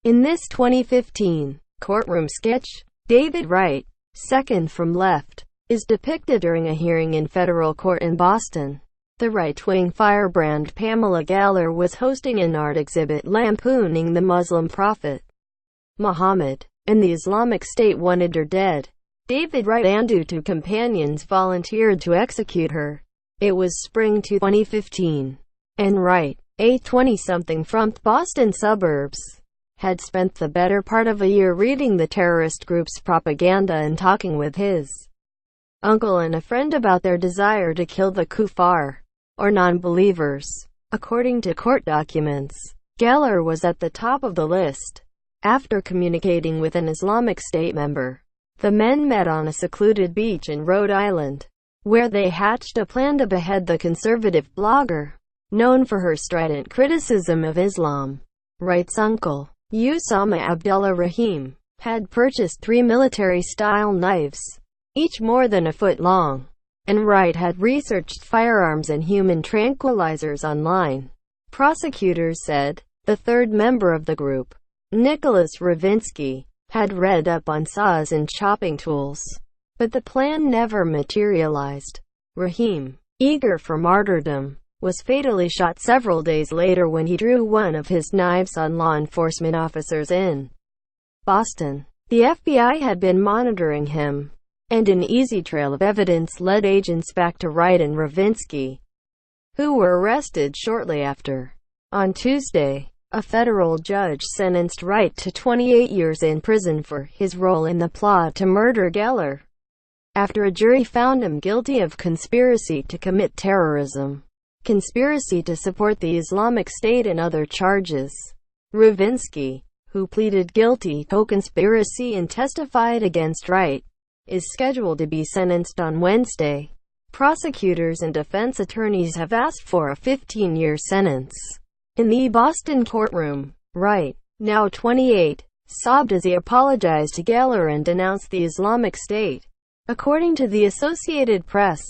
In this 2015 courtroom sketch, David Wright, second from left, is depicted during a hearing in federal court in Boston. The right-wing firebrand Pamela Geller was hosting an art exhibit lampooning the Muslim prophet Muhammad, and the Islamic State wanted her dead. David Wright and two companions volunteered to execute her. It was spring 2015, and Wright, a 20-something from the Boston suburbs, had spent the better part of a year reading the terrorist group's propaganda and talking with his uncle and a friend about their desire to kill the kufar, or non-believers. According to court documents, Geller was at the top of the list. After communicating with an Islamic State member, the men met on a secluded beach in Rhode Island, where they hatched a plan to behead the conservative blogger, known for her strident criticism of Islam. Wright's uncle, Usama Abdullah Rahim, had purchased 3 military-style knives, each more than a foot long, and Wright had researched firearms and human tranquilizers online. Prosecutors said the third member of the group, Nicholas Ravinsky, had read up on saws and chopping tools, but the plan never materialized. Rahim, eager for martyrdom, was fatally shot several days later when he drew one of his knives on law enforcement officers in Boston. The FBI had been monitoring him, and an easy trail of evidence led agents back to Wright and Ravinsky, who were arrested shortly after. On Tuesday, a federal judge sentenced Wright to 28 years in prison for his role in the plot to murder Geller, after a jury found him guilty of conspiracy to commit terrorism, conspiracy to support the Islamic State, and other charges. Ravinsky, who pleaded guilty to conspiracy and testified against Wright, is scheduled to be sentenced on Wednesday. Prosecutors and defense attorneys have asked for a 15-year sentence. In the Boston courtroom, Wright, now 28, sobbed as he apologized to Geller and denounced the Islamic State. According to the Associated Press,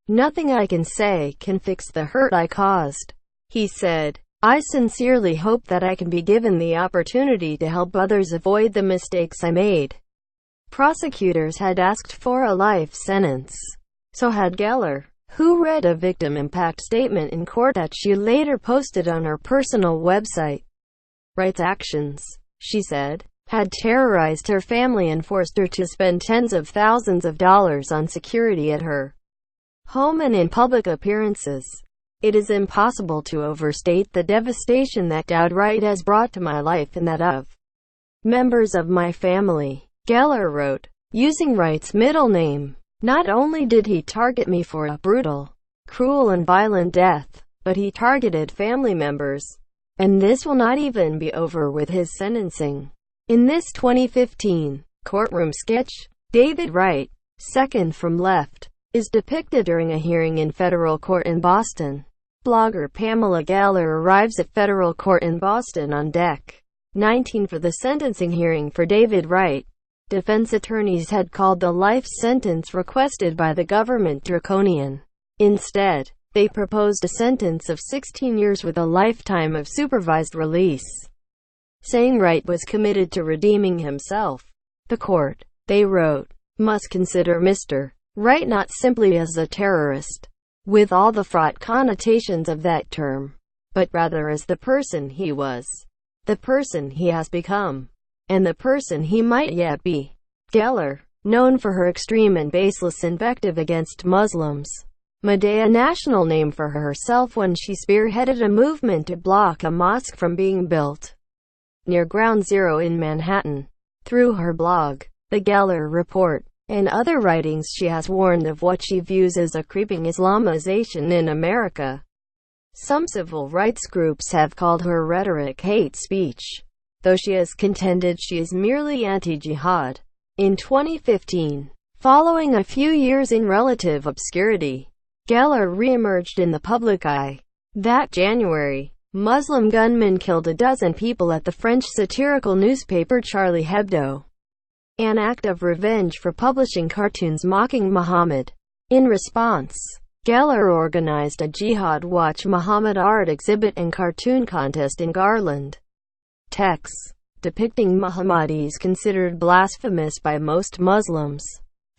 "Nothing I can say can fix the hurt I caused," he said. "I sincerely hope that I can be given the opportunity to help others avoid the mistakes I made." Prosecutors had asked for a life sentence. So had Geller, who read a victim impact statement in court that she later posted on her personal website. Wright's actions, she said, had terrorized her family and forced her to spend tens of thousands of dollars on security at her home and in public appearances. "It is impossible to overstate the devastation that Wright has brought to my life and that of members of my family," Geller wrote, using Wright's middle name. "Not only did he target me for a brutal, cruel and violent death, but he targeted family members. And this will not even be over with his sentencing." In this 2015 courtroom sketch, David Wright, second from left, is depicted during a hearing in federal court in Boston. Blogger Pamela Geller arrives at federal court in Boston on deck 19 for the sentencing hearing for David Wright. Defense attorneys had called the life sentence requested by the government draconian. Instead, they proposed a sentence of 16 years with a lifetime of supervised release, saying Wright was committed to redeeming himself. The court, they wrote, must consider Mr. Wright not simply as a terrorist, with all the fraught connotations of that term, but rather as the person he was, the person he has become, and the person he might yet be. Geller, known for her extreme and baseless invective against Muslims, made a national name for herself when she spearheaded a movement to block a mosque from being built near Ground Zero in Manhattan. Through her blog, The Geller Report, and other writings, she has warned of what she views as a creeping Islamization in America. Some civil rights groups have called her rhetoric hate speech, though she has contended she is merely anti-jihad. In 2015, following a few years in relative obscurity, Geller re-emerged in the public eye. That January, Muslim gunmen killed a dozen people at the French satirical newspaper Charlie Hebdo, an act of revenge for publishing cartoons mocking Muhammad. In response, Geller organized a Jihad Watch Muhammad art exhibit and cartoon contest in Garland, Texas. depicting Muhammadis considered blasphemous by most Muslims.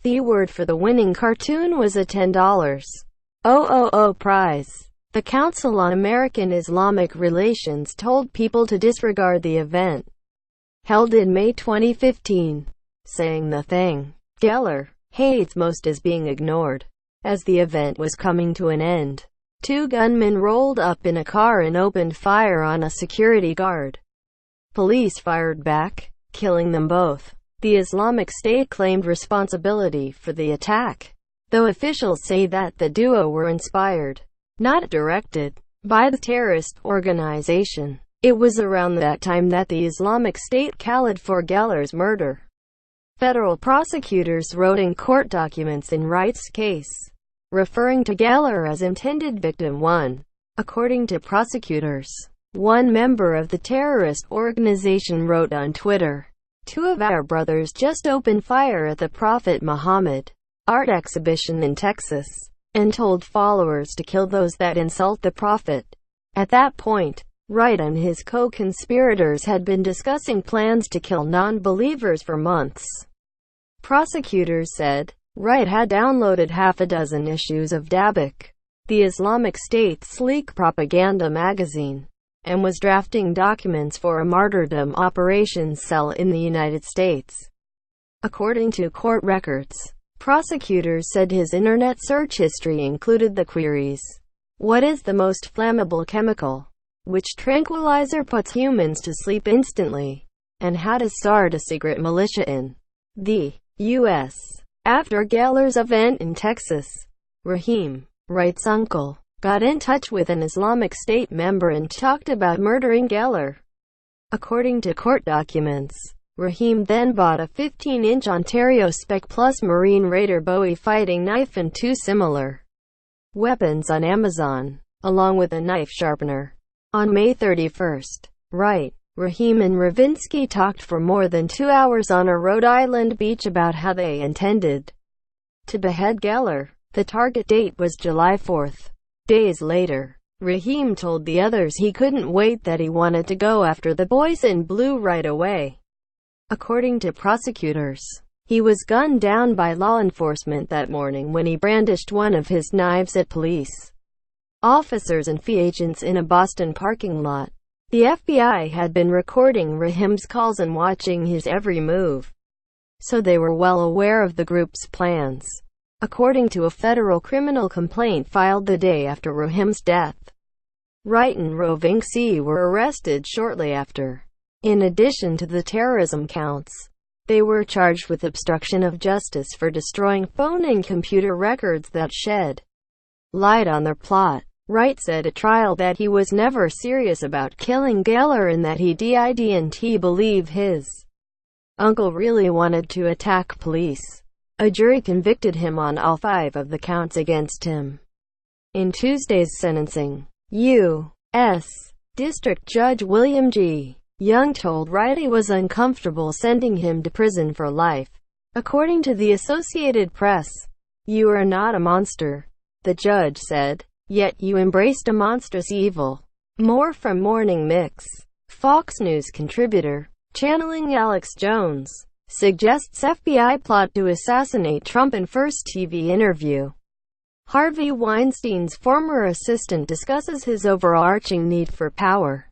The award for the winning cartoon was a $10,000 prize. The Council on American-Islamic Relations told people to disregard the event, held in May 2015, saying the thing Geller hates most is being ignored. As the event was coming to an end, two gunmen rolled up in a car and opened fire on a security guard. Police fired back, killing them both. The Islamic State claimed responsibility for the attack, though officials say that the duo were inspired, not directed, by the terrorist organization. It was around that time that the Islamic State called for Geller's murder. Federal prosecutors wrote in court documents in Wright's case, referring to Geller as intended victim 1. According to prosecutors, one member of the terrorist organization wrote on Twitter, "Two of our brothers just opened fire at the Prophet Muhammad art exhibition in Texas, and told followers to kill those that insult the Prophet." At that point, Wright and his co-conspirators had been discussing plans to kill non-believers for months. Prosecutors said, Wright had downloaded half a dozen issues of Dabiq, the Islamic State's sleek propaganda magazine, and was drafting documents for a martyrdom operations cell in the United States. According to court records, prosecutors said his internet search history included the queries, "What is the most flammable chemical?" "Which tranquilizer puts humans to sleep instantly?" and "How to start a secret militia in the U.S." After Geller's event in Texas, Rahim, Wright's uncle, got in touch with an Islamic State member and talked about murdering Geller. According to court documents, Rahim then bought a 15-inch Ontario Spec Plus Marine Raider Bowie fighting knife and two similar weapons on Amazon, along with a knife sharpener. On May 31st, Wright, Rahim and Ravinsky talked for more than 2 hours on a Rhode Island beach about how they intended to behead Geller. The target date was July 4th. Days later, Rahim told the others he couldn't wait, that he wanted to go after the boys in blue right away. According to prosecutors, he was gunned down by law enforcement that morning when he brandished one of his knives at police officers and FI agents in a Boston parking lot. The FBI had been recording Rahim's calls and watching his every move, so they were well aware of the group's plans. According to a federal criminal complaint filed the day after Rahim's death, Wright and Ravinsky were arrested shortly after. In addition to the terrorism counts, they were charged with obstruction of justice for destroying phone and computer records that shed light on their plot. Wright said at trial that he was never serious about killing Geller and that he didn't believe his uncle really wanted to attack police. A jury convicted him on all 5 of the counts against him. In Tuesday's sentencing, U.S. District Judge William G. Young told Wright he was uncomfortable sending him to prison for life. According to the Associated Press, "You are not a monster," the judge said, "yet you embraced a monstrous evil." More from Morning Mix. Fox News contributor, channeling Alex Jones, suggests FBI plot to assassinate Trump in first TV interview. Harvey Weinstein's former assistant discusses his overarching need for power.